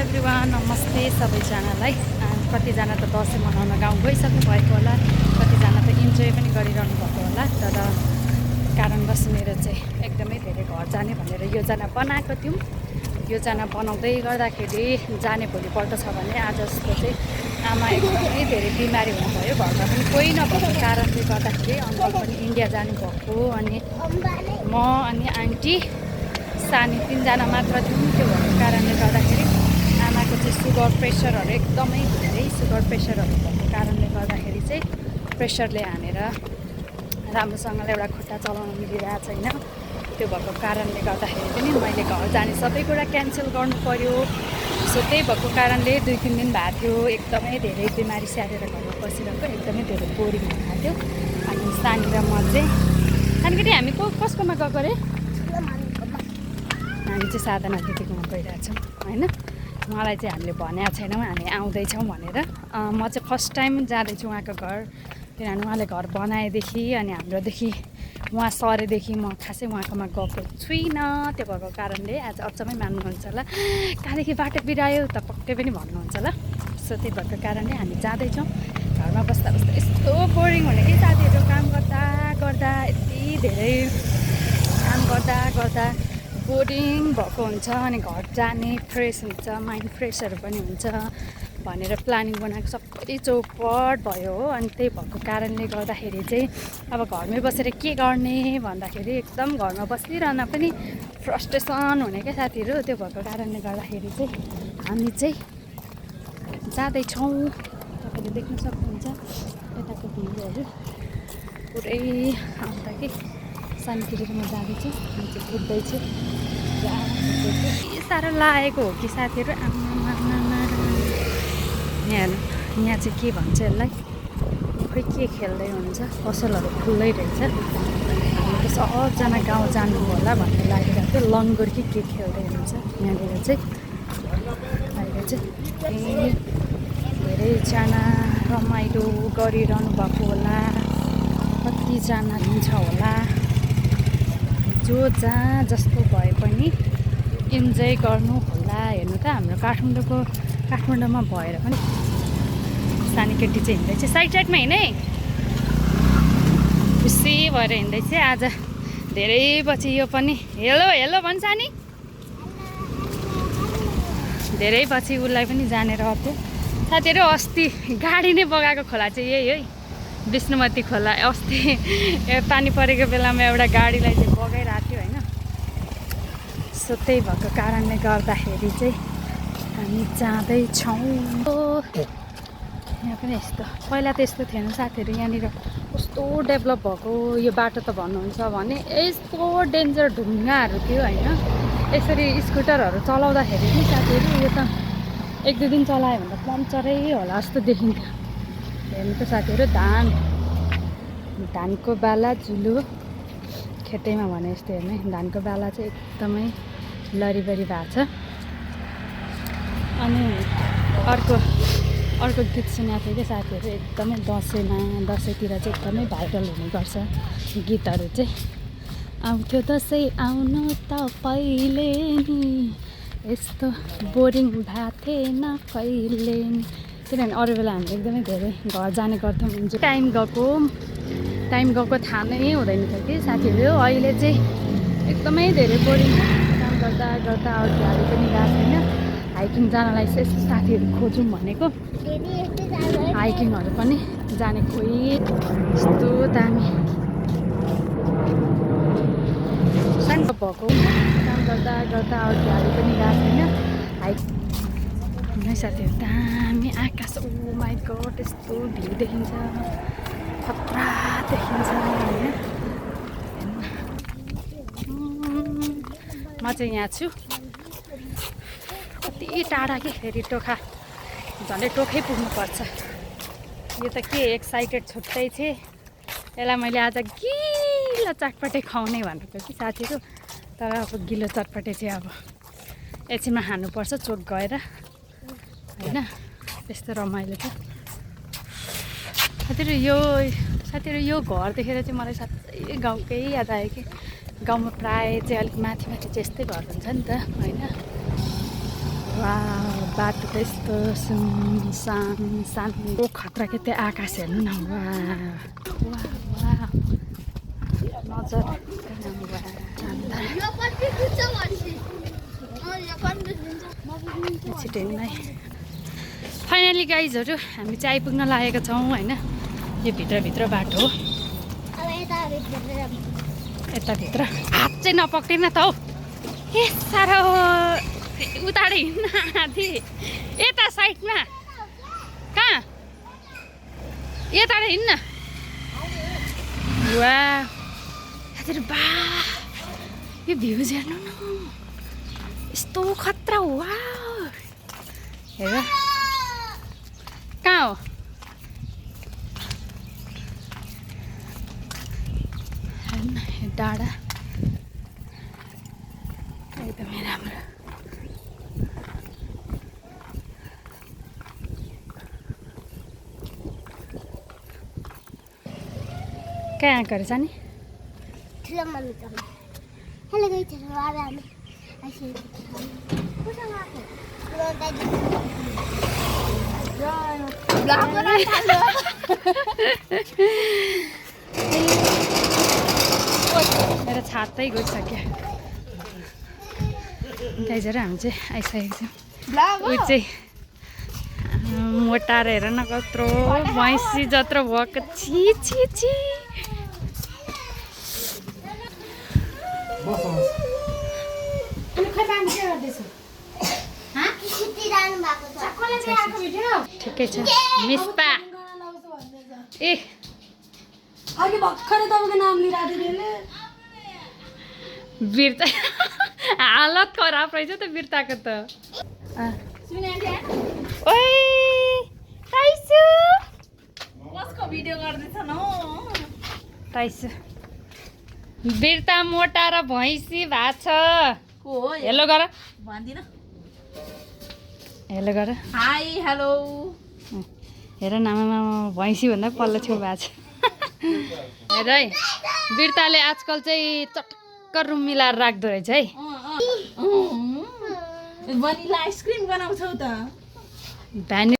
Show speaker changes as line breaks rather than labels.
Everyone, नमस्ते सबैजनालाई। कतिजना त दसैँ मनाउन गाउँ गइसक्नु भएको होला, कतिजना त इन्जोय पनि गरिरहनु भएको होला। तर कारणवश मेरो चाहिँ एकदमै धेरै घर जाने भनेर योजना बनाएको थियौँ। योजना बनाउँदै गर्दाखेरि जाने भोलिपल्ट छ भने आज जस्तो चाहिँ आमा एकदमै धेरै बिमारी हुनुभयो। घरमा पनि कोही नभएको कारणले गर्दाखेरि अङ्कल पनि इन्डिया जानुभएको, अनि म अनि आन्टी सानी तीनजना मात्र थियौँ। त्यो भएको कारणले गर्दाखेरि आमाको चाहिँ सुगर प्रेसरहरू एकदमै धेरै सुगर प्रेसरहरू भएको कारणले गर्दाखेरि चाहिँ प्रेसरले हानेर राम्रोसँगले एउटा खुट्टा चलाउन मिलिरहेको छैन। त्यो भएको कारणले गर्दाखेरि पनि मैले घर जाने सबै कुरा क्यान्सल गर्नु पर्यो। सो त्यही भएको कारणले 2-3 दिन भएको थियो एकदमै धेरै बिमारी स्याहारेर घरमा बसिरहेको, एकदमै धेरै बोरिङ भएको थियो। अनि सानी र म चाहिँ सानोकेटी हामी कसकोमा गएको अरे? हामी चाहिँ साधना दिदीकोमा गइरहेछौँ होइन। मलाई चाहिँ हामीले भनेको छैनौँ हामी आउँदैछौँ भनेर। म चाहिँ फर्स्ट टाइम जाँदैछु उहाँको घर, किनभने उहाँले घर बनाएदेखि अनि हाम्रोदेखि उहाँ सरेदेखि म खासै उहाँकोमा गएको छुइनँ। त्यो भएको कारणले आज अचम्मै मान्नुहुन्छ होला, कहाँदेखि बाटो बिरायो त पक्कै पनि भन्नुहुन्छ होला। सो त्यही भएको कारणले हामी जाँदैछौँ। घरमा बस्दा बस्दा यस्तो बोरिङ हुने कि साथीहरू, काम गर्दा गर्दा यति धेरै काम गर्दा गर्दा बोरिङ भएको हुन्छ। अनि घर जाने फ्रेस हुन्छ, माइन्ड फ्रेसहरू पनि हुन्छ भनेर प्लानिङ बनाएको सबै चौपट भयो हो। अनि त्यही भएको कारणले गर्दाखेरि चाहिँ अब घरमै बसेर के गर्ने भन्दाखेरि एकदम घरमा बसिरहन पनि फ्रस्ट्रेसन हुने क्या साथीहरू। त्यो भएको कारणले गर्दाखेरि चाहिँ हामी चाहिँ जाँदैछौँ। तपाईँले देख्न सक्नुहुन्छ यताको भिउहरू पुरै अन्त कि सानोतिर म जाँदैछु, हामी चाहिँ कुद्दैछु। साह्रो लागेको हो कि साथीहरू, आमा यहाँ चाहिँ के भन्छ यसलाई, खोइ के खेल्दै हुनुहुन्छ, पसलहरू खुल्लै रहेछ। हामी त सबजना गाउँ जानु होला भन्ने लागिरहेको थियो। लङ्गुर के खेल्दै हुनुहुन्छ यहाँनिर चाहिँ। अहिले चाहिँ धेरैजना रमाइलो गरिरहनु भएको होला, कतिजना लिन्छ होला। जो जहाँ जस्तो भए पनि इन्जोय गर्नु होला। हेर्नु त हाम्रो काठमाडौँमा भएर पनि सानी केटी चाहिँ हिँड्दैछ, साइडमा हिँडै खुसी भएर हिँड्दैछ आज धेरै पछि। यो पनि हेलो हेलो भन्छ नि, धेरै पछि उसलाई पनि जानेर थियो साथीहरू। अस्ति गाडी नै बगाएको खोला चाहिँ यही है, विष्णुमती खोला। अस्ति पानी परेको बेलामा एउटा गाडीलाई चाहिँ बगाइरहेको थियो होइन। सो त्यही भएको कारणले गर्दाखेरि चाहिँ हामी जाँदैछौँ। यहाँ पनि यस्तो, पहिला त यस्तो थिएन साथीहरू। यहाँनिर कस्तो डेभलप भएको यो बाटो त भन्नुहुन्छ भने यस्तो डेन्जर ढुङ्गाहरू थियो होइन। यसरी स्कुटरहरू चलाउँदाखेरि नि साथीहरू यो त 1-2 दिन चलायो भने त पङ्चरै होला जस्तो देखिन्थ्यो। हेर्नु त साथीहरू, धानको बाला जुलु खेतैमा भने जस्तो हेर्ने। धानको बाला चाहिँ एकदमै लरिबरी भएको छ। अनि अर्को गीत सुनेको थिएँ कि साथीहरू, एकदमै दसैँतिर चाहिँ एकदमै भाइरल हुने गर्छ गीतहरू चाहिँ। आउँथ्यो दसैँ आउनु त पहिले नि, यस्तो बोरिङ भएको थिएन कहिले नि। किनभने अरू बेला हामीले एकदमै धेरै घर जाने गर्थ्यौँ। टाइम गएको थाहा नै हुँदैन थियो कि साथीहरू। अहिले चाहिँ एकदमै धेरै बोरिङ, काम गर्दा गर्दा अगाडि पनि गएको छैन। हाइकिङ जानलाई चाहिँ यस्तो साथीहरू खोजौँ भनेको, हाइकिङहरू पनि जाने कोही यस्तो दामी सानो भएको, काम गर्दा गर्दा अगाडि पनि गएको छैन। हाइकिङ साथीहरू दामी आकाश, ओ माइ गड यस्तो भ्यू देखिन्छ, खतरा देखिन्छ होइन। म चाहिँ यहाँ छु, कति टाढा कि फेरि टोखा, झन्डै टोखै पुग्नुपर्छ। यो त के एक्साइटेड छुट्टै थिएँ। यसलाई मैले आज गिलो चटपटे खुवाउने भनेको कि साथीहरू। तर अब गिलो चटपटे चाहिँ अब एकछिनमा खानुपर्छ चोक गएर होइन। त्यस्तो रमाइलो छ साथीहरू। यो घर देखेर चाहिँ मलाई साँच्चै गाउँकै याद आयो कि गाउँमा प्रायः चाहिँ अलिक माथि चाहिँ यस्तै घर हुन्छ नि त होइन। वा बाटो त यस्तो सुनसान शान्ति खतरा के त्यो आकाश हेर्नु न नजर छिटै नै फाइनली गाइजहरू हामी चाहिँ आइपुग्न लागेका छौँ होइन यो भित्रभित्र बाटो हो यताभित्र हात चाहिँ नपक्रिन त हौ ए साह्रो उताडे हिँड्न आधी यता साइडमा कहाँ यताबाट हिँड्न वा बा यो भ्युज हेर्नु न यस्तो खतरा वा हेर कहाँ हो हेर्न डाँडा एकदमै राम्रो कहाँ आएको रहेछ नि
हेलो गाइजहरु आज हामी
मेरो छातै गइसक्यो गाइजहरु हामी चाहिँ आइसकेको छौँ ऊ चाहिँ मोटार हेर न कत्रो भैँसी जत्रो भएको छि छि छि ठिकै छ मिस्पा ए
अघि भर्खरै तपाईँको नाम लिइराखेको
बिर्ता हालत खराब रहेछ त बिर्ताको त ओइ ताइसु
कसको भिडियो गर्दैछन् हो
ताइसु बिर्ता मोटा र भैँसी भएको छ
को हो
हेलो गर
भन्दिन
हेलो गर
हाई हेलो
हेर नामा भैँसी भन्दा पल्लो छेउ भएको छ हेर है बिर्ताले आजकल चाहिँ चटक्क रुम मिलाएर राख्दो रहेछ है
भनिला आइसक्रिम बनाउँछौ त
भ्यानी